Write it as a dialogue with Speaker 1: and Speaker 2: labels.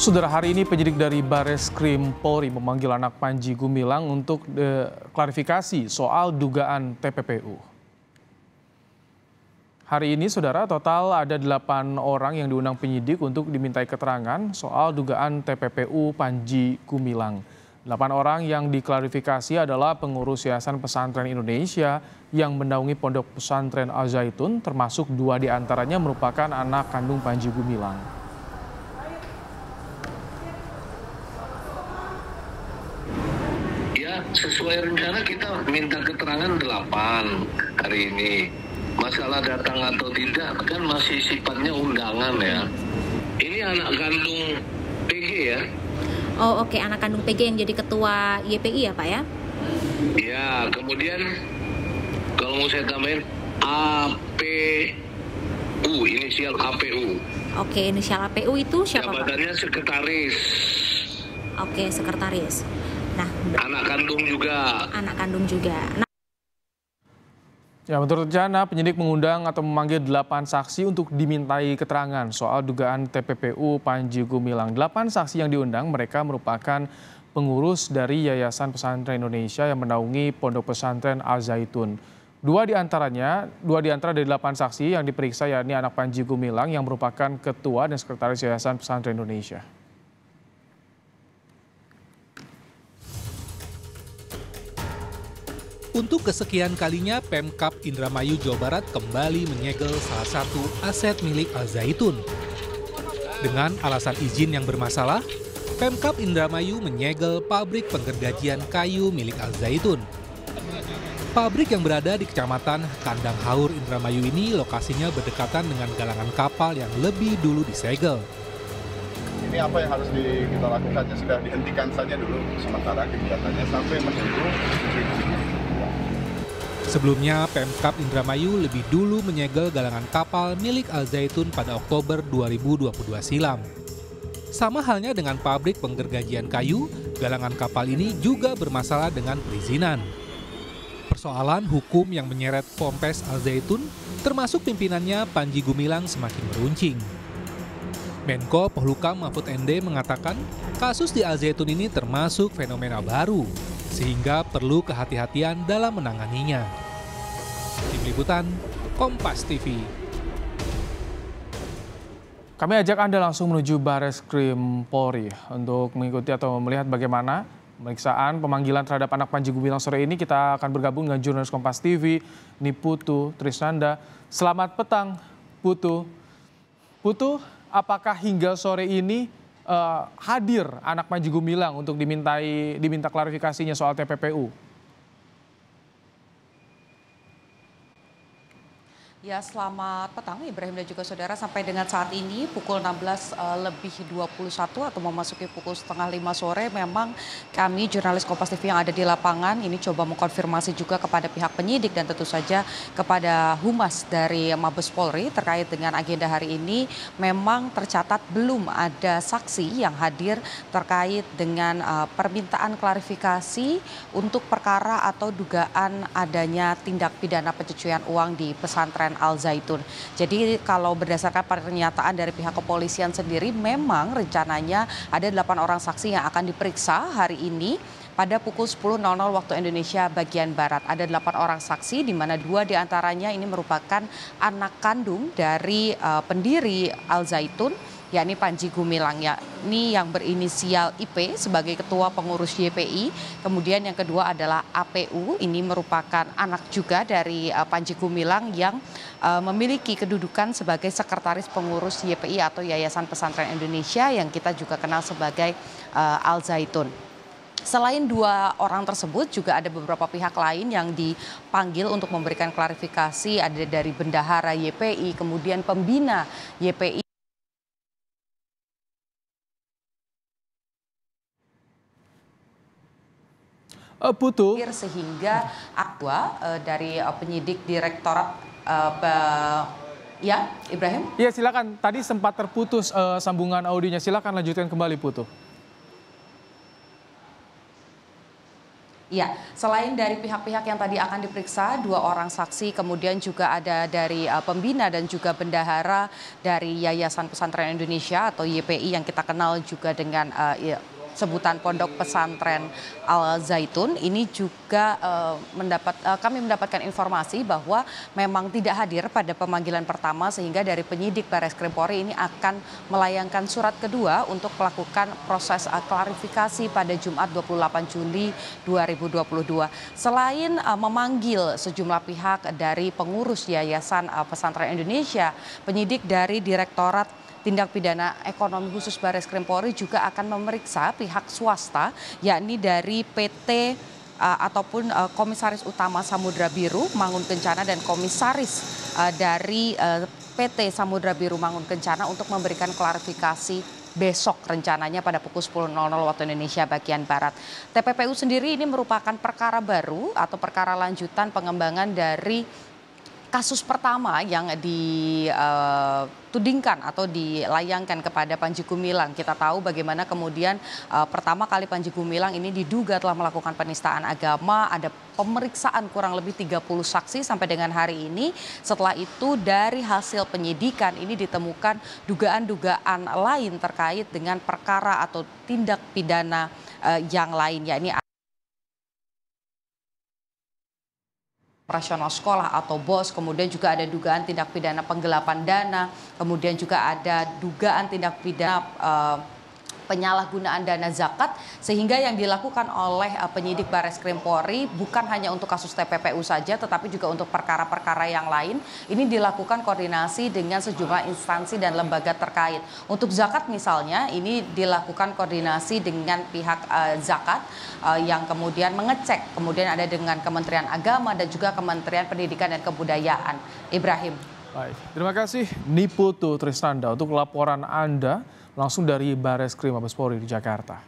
Speaker 1: Saudara, hari ini penyidik dari Bareskrim Polri memanggil anak Panji Gumilang untuk klarifikasi soal dugaan TPPU. Hari ini, saudara, total ada 8 orang yang diundang penyidik untuk dimintai keterangan soal dugaan TPPU Panji Gumilang. 8 orang yang diklarifikasi adalah pengurus Yayasan Pesantren Indonesia yang menaungi Pondok Pesantren Al Zaitun, termasuk 2 diantaranya merupakan anak kandung Panji Gumilang.
Speaker 2: Ya, sesuai rencana kita minta keterangan 8 hari ini. Masalah datang atau tidak kan masih sifatnya undangan ya. Ini anak kandung PG ya.
Speaker 3: Oh oke, anak kandung PG yang jadi ketua YPI ya Pak ya?
Speaker 2: Ya, kemudian kalau mau saya tambahin APU, inisial APU.
Speaker 3: Oke, inisial APU itu siapa Pak?
Speaker 2: Jabatannya sekretaris.
Speaker 3: Oke, sekretaris. Nah,
Speaker 2: anak kandung juga.
Speaker 3: Anak kandung juga.
Speaker 1: Ya, menurut rencana, penyidik mengundang atau memanggil 8 saksi untuk dimintai keterangan soal dugaan TPPU Panji Gumilang. 8 saksi yang diundang mereka merupakan pengurus dari Yayasan Pesantren Indonesia yang menaungi Pondok Pesantren Al Zaitun. Dua di antara dari 8 saksi yang diperiksa yakni anak Panji Gumilang yang merupakan ketua dan sekretaris Yayasan Pesantren Indonesia.
Speaker 4: Untuk kesekian kalinya, Pemkab Indramayu Jawa Barat kembali menyegel salah satu aset milik Al Zaitun. Dengan alasan izin yang bermasalah, Pemkab Indramayu menyegel pabrik penggergajian kayu milik Al Zaitun. Pabrik yang berada di Kecamatan Kandang Haur Indramayu ini lokasinya berdekatan dengan galangan kapal yang lebih dulu disegel.
Speaker 5: Ini apa yang harus kita lakukan, ya sudah dihentikan saja dulu sementara kegiatannya sampai menunggu izin.
Speaker 4: Sebelumnya, Pemkab Indramayu lebih dulu menyegel galangan kapal milik Al Zaitun pada Oktober 2022 silam. Sama halnya dengan pabrik penggergajian kayu, galangan kapal ini juga bermasalah dengan perizinan. Persoalan hukum yang menyeret Ponpes Al Zaitun, termasuk pimpinannya Panji Gumilang, semakin meruncing. Menko Polhukam Mahfud MD mengatakan kasus di Al Zaitun ini termasuk fenomena baru, sehingga perlu kehati-hatian dalam menanganinya. Tim Liputan, Kompas TV.
Speaker 1: Kami ajak Anda langsung menuju Bareskrim Polri untuk mengikuti atau melihat bagaimana pemeriksaan pemanggilan terhadap anak Panji Gumilang sore ini. Kita akan bergabung dengan jurnalis Kompas TV, Putu Trisnanda. Selamat petang, Putu. Putu, apakah hingga sore ini hadir anak Panji Gumilang untuk diminta klarifikasinya soal TPPU?
Speaker 6: Ya, selamat petang Ibrahim dan juga saudara. Sampai dengan saat ini pukul 16:21 atau memasuki pukul 4:30 sore, memang kami jurnalis Kompas TV yang ada di lapangan ini coba mengkonfirmasi juga kepada pihak penyidik dan tentu saja kepada Humas dari Mabes Polri terkait dengan agenda hari ini. Memang tercatat belum ada saksi yang hadir terkait dengan permintaan klarifikasi untuk perkara atau dugaan adanya tindak pidana pencucian uang di pesantren Al Zaitun. Jadi kalau berdasarkan pernyataan dari pihak kepolisian sendiri, memang rencananya ada 8 orang saksi yang akan diperiksa hari ini pada pukul 10.00 waktu Indonesia bagian Barat. Ada 8 orang saksi, di mana 2 diantaranya ini merupakan anak kandung dari pendiri Al Zaitun, yakni Panji Gumilang, yakni yang berinisial IP sebagai ketua pengurus YPI. Kemudian yang kedua adalah APU, ini merupakan anak juga dari Panji Gumilang yang memiliki kedudukan sebagai sekretaris pengurus YPI atau Yayasan Pesantren Indonesia yang kita juga kenal sebagai Al Zaitun. Selain 2 orang tersebut, juga ada beberapa pihak lain yang dipanggil untuk memberikan klarifikasi. Ada dari bendahara YPI, kemudian pembina YPI.
Speaker 1: Putu.
Speaker 6: Sehingga dari penyidik Direktorat ya, Ibrahim?
Speaker 1: Ya, silakan. Tadi sempat terputus sambungan audionya. Silakan lanjutkan kembali, Putu.
Speaker 6: Iya, selain dari pihak-pihak yang tadi akan diperiksa, 2 orang saksi, kemudian juga ada dari pembina dan juga bendahara dari Yayasan Pesantren Indonesia atau YPI yang kita kenal juga dengan sebutan Pondok Pesantren Al Zaitun. Ini juga kami mendapatkan informasi bahwa memang tidak hadir pada pemanggilan pertama, sehingga dari penyidik Barreskrim Polri ini akan melayangkan surat kedua untuk melakukan proses klarifikasi pada Jumat 28 Juli 2022. Selain memanggil sejumlah pihak dari pengurus Yayasan Pesantren Indonesia, penyidik dari Direktorat Tindak Pidana Ekonomi Khusus Barreskrim Polri juga akan memeriksa pihak swasta, yakni dari PT ataupun Komisaris Utama Samudra Biru Mangun Kencana dan Komisaris dari PT Samudra Biru Mangun Kencana untuk memberikan klarifikasi besok rencananya pada pukul 10.00 waktu Indonesia bagian Barat. TPPU sendiri ini merupakan perkara baru atau perkara lanjutan pengembangan dari kasus pertama yang ditudingkan atau dilayangkan kepada Panji Gumilang. Kita tahu bagaimana kemudian pertama kali Panji Gumilang ini diduga telah melakukan penistaan agama, ada pemeriksaan kurang lebih 30 saksi sampai dengan hari ini. Setelah itu dari hasil penyidikan ini ditemukan dugaan-dugaan lain terkait dengan perkara atau tindak pidana yang lain, yakni operasional sekolah atau BOS, kemudian juga ada dugaan tindak pidana penggelapan dana, kemudian juga ada dugaan tindak pidana penyalahgunaan dana zakat, sehingga yang dilakukan oleh penyidik Barreskrim Polri bukan hanya untuk kasus TPPU saja, tetapi juga untuk perkara-perkara yang lain. Ini dilakukan koordinasi dengan sejumlah instansi dan lembaga terkait. Untuk zakat misalnya, ini dilakukan koordinasi dengan pihak zakat yang kemudian mengecek, kemudian ada dengan Kementerian Agama dan juga Kementerian Pendidikan dan Kebudayaan. Ibrahim.
Speaker 1: Baik, terima kasih Niputu Trisnanda untuk laporan Anda langsung dari Barreskrim Mabes Polri di Jakarta.